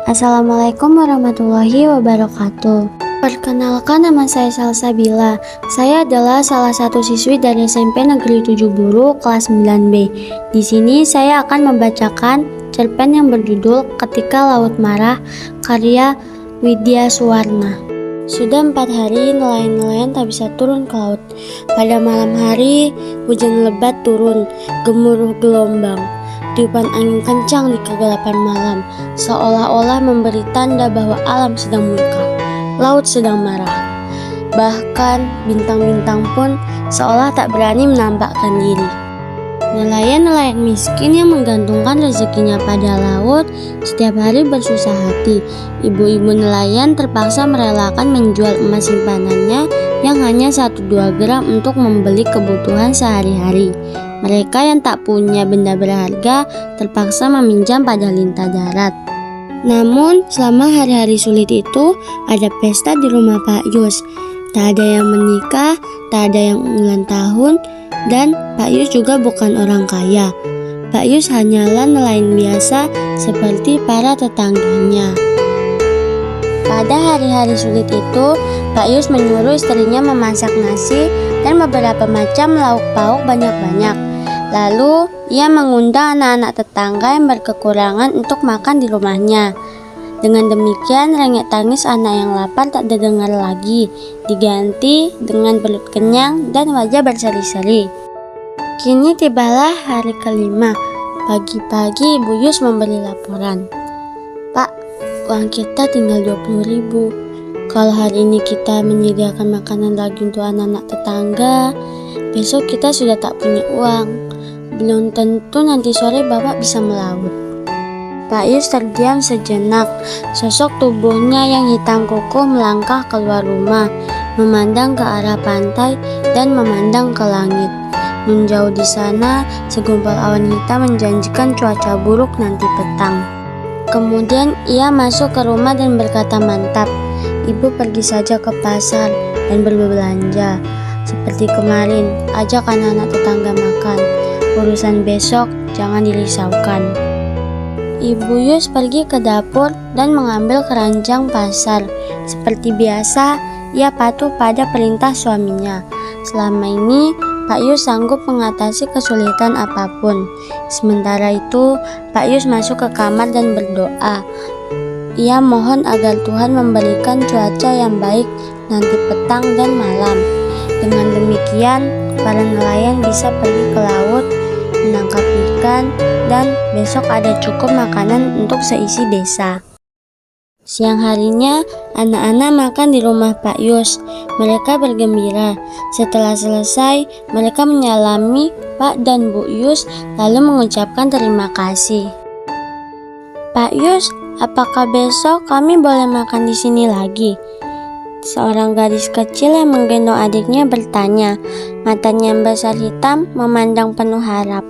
Assalamualaikum warahmatullahi wabarakatuh. Perkenalkan, nama saya Salsabila. Saya adalah salah satu siswi dari SMP Negeri 7 Buru kelas 9B. Di sini saya akan membacakan cerpen yang berjudul Ketika Laut Marah, karya Widya Suwarna. Sudah 4 hari nelayan-nelayan tak bisa turun ke laut. Pada malam hari, hujan lebat turun, gemuruh gelombang. Tiupan angin kencang di kegelapan malam, seolah-olah memberi tanda bahwa alam sedang murka, laut sedang marah. Bahkan bintang-bintang pun seolah tak berani menampakkan diri. Nelayan-nelayan miskin yang menggantungkan rezekinya pada laut setiap hari bersusah hati. Ibu-ibu nelayan terpaksa merelakan menjual emas simpanannya yang hanya 1-2 gram untuk membeli kebutuhan sehari-hari. Mereka yang tak punya benda berharga terpaksa meminjam pada lintah darat. Namun selama hari-hari sulit itu ada pesta di rumah Pak Yus. Tak ada yang menikah, tak ada yang ulang tahun, dan Pak Yus juga bukan orang kaya. Pak Yus hanyalah nelayan biasa seperti para tetangganya. Pada hari-hari sulit itu, Pak Yus menyuruh istrinya memasak nasi dan beberapa macam lauk pauk banyak-banyak. Lalu, ia mengundang anak-anak tetangga yang berkekurangan untuk makan di rumahnya. Dengan demikian, rengek tangis anak yang lapar tak terdengar lagi, diganti dengan perut kenyang dan wajah berseri-seri. Kini tibalah hari kelima. Pagi-pagi Ibu Yus memberi laporan. Pak, uang kita tinggal 20.000. Kalau hari ini kita menyediakan makanan lagi untuk anak-anak tetangga, besok kita sudah tak punya uang. Belum tentu nanti sore Bapak bisa melaut. Pak Yus terdiam sejenak. Sosok tubuhnya yang hitam kukuh melangkah keluar rumah, memandang ke arah pantai dan memandang ke langit. Menjauh di sana, segumpal awan hitam menjanjikan cuaca buruk nanti petang. Kemudian ia masuk ke rumah dan berkata mantap, Ibu pergi saja ke pasar dan berbelanja. Seperti kemarin, ajak anak-anak tetangga makan. Urusan besok jangan dirisaukan. Ibu Yus pergi ke dapur dan mengambil keranjang pasar. Seperti biasa, ia patuh pada perintah suaminya. Selama ini, Pak Yus sanggup mengatasi kesulitan apapun. Sementara itu, Pak Yus masuk ke kamar dan berdoa. Ia mohon agar Tuhan memberikan cuaca yang baik nanti petang dan malam. Dengan demikian, para nelayan bisa pergi ke laut, menangkap ikan, dan besok ada cukup makanan untuk seisi desa. Siang harinya, anak-anak makan di rumah Pak Yus. Mereka bergembira. Setelah selesai, mereka menyalami Pak dan Bu Yus lalu mengucapkan terima kasih. Pak Yus, apakah besok kami boleh makan di sini lagi? Seorang gadis kecil yang menggendong adiknya bertanya. Matanya yang besar hitam memandang penuh harap.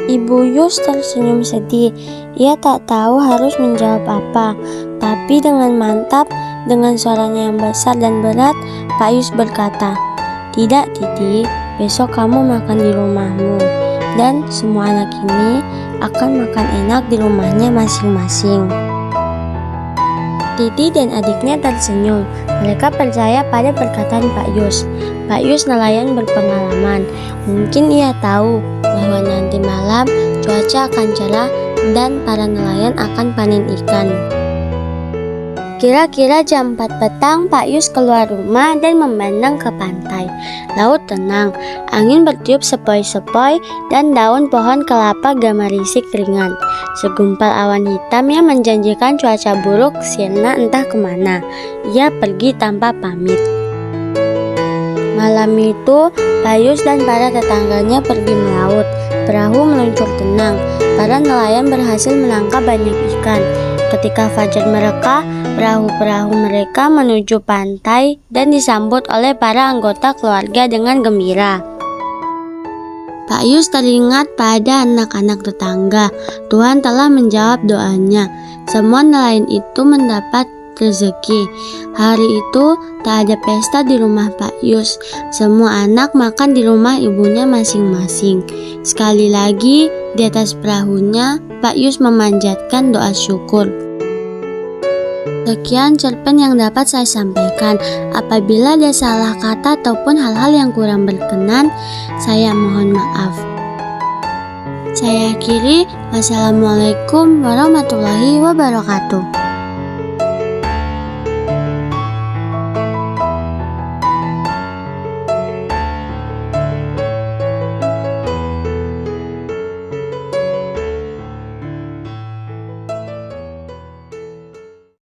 Ibu Yus tersenyum sedih. Ia tak tahu harus menjawab apa. Tapi dengan mantap, dengan suaranya yang besar dan berat, Pak Yus berkata, Tidak Titi, besok kamu makan di rumahmu. Dan semua anak ini akan makan enak di rumahnya masing-masing. Titi dan adiknya tersenyum. Mereka percaya pada perkataan Pak Yus. Pak Yus nelayan berpengalaman. Mungkin ia tahu bahwa nanti malam cuaca akan cerah dan para nelayan akan panen ikan. Kira-kira jam 4 petang, Pak Yus keluar rumah dan memandang ke pantai. Laut tenang, angin bertiup sepoi-sepoi dan daun pohon kelapa gemerisik ringan. Segumpal awan hitam yang menjanjikan cuaca buruk sirna entah kemana. Ia pergi tanpa pamit. Malam itu, Pak Yus dan para tetangganya pergi melaut. Perahu meluncur tenang. Para nelayan berhasil menangkap banyak ikan. Ketika fajar mereka, perahu-perahu mereka menuju pantai dan disambut oleh para anggota keluarga dengan gembira. Pak Yus teringat pada anak-anak tetangga. Tuhan telah menjawab doanya. Semua nelayan itu mendapat rezeki. Hari itu tak ada pesta di rumah Pak Yus. Semua anak makan di rumah ibunya masing-masing. Sekali lagi, di atas perahunya, Bapak Yus memanjatkan doa syukur. Sekian cerpen yang dapat saya sampaikan. Apabila ada salah kata ataupun hal-hal yang kurang berkenan, saya mohon maaf. Saya akhiri. Wassalamualaikum warahmatullahi wabarakatuh.